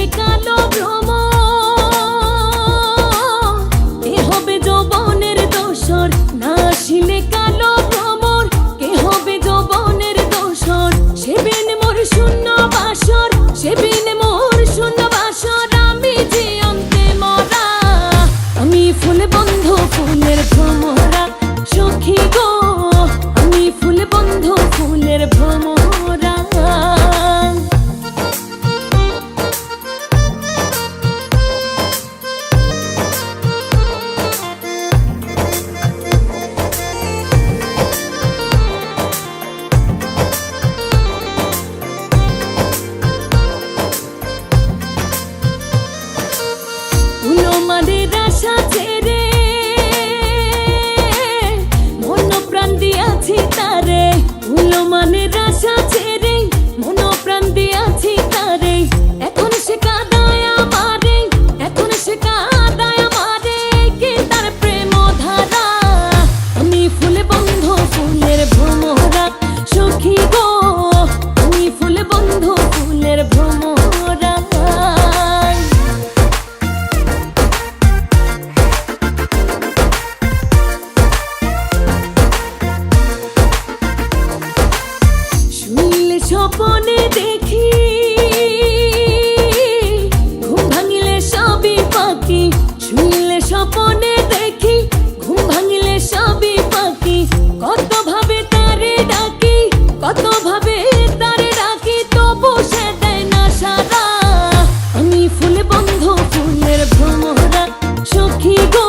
আসিলে কালো ভ্রমর, কে হবে যৌবনের দোসর? না আসিলে কালো ভ্রমর, কে হবে যৌবনের দোসর? সেবিন মোর শূন্য বাসর, সেবিন মোর শূন্য বাসর, আমি যে অন্তে মরা। আমি ফুল বন্ধু ফুলের ভ্রমরা, সখী গো আমি ফুল বন্ধু ফুলের ভ্রমরা। উলমানের আশা ছেড়ে মন প্রাণ দিয়াছি তারে, উলমানের আশা ছেড়ে মন প্রাণ দিয়াছি তারে। এখন সে কাঁদায় আমারে, এখন সে কাঁদায় আমারে, কি তার প্রেম ধারা। আমি ফুল বন্ধু ফুলের ভ্রমরা, সখী গো আমি ফুল বন্ধু ফুলের ভ্রমরা। স্বপনে দেখি ঘুম ভাঙিলে সবই পাখি, শুইলে স্বপনে দেখি ঘুম ভাঙিলে সবই পাখি। কত ভাবে তারে ডাকি, কত ভাবে তারে ডাকি, তবু সে দেয় না সারা। আমি ফুল বন্ধু ফুলের ভ্রমরা, সখী গো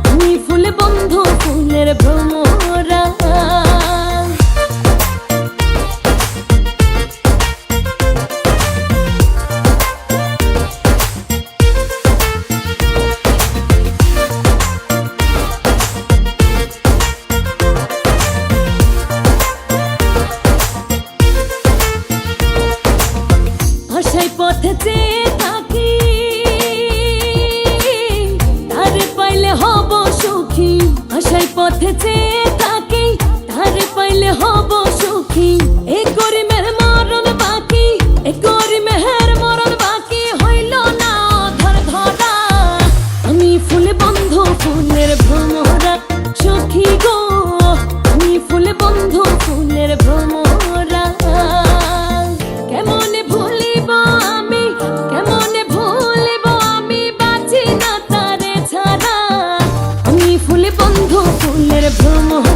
আমি ফুল বন্ধু ফুলের ভ্রমরা। আশায় পথে চেয়ে থাকি, তারে পাইলে হব সুখী। আশায় পথে চেয়ে থাকি, তারে পাইলে হব সুখী। এ করি মেহের মরণ বাকি, এ করি মেহের মরণ বাকি, হইল না ধর ধরা। আমি ফুল বন্ধু ফুলের ভ্রমরা, সখী গো আমি ফুল বন্ধু ফুলের ভ্রমরা। কেমনে ভুলিব আমি, কেমনে ভুলিব আমি, বাঁচি না তারে ছাড়া। আমি ফুল বন্ধু ফুলের ভ্রমরা।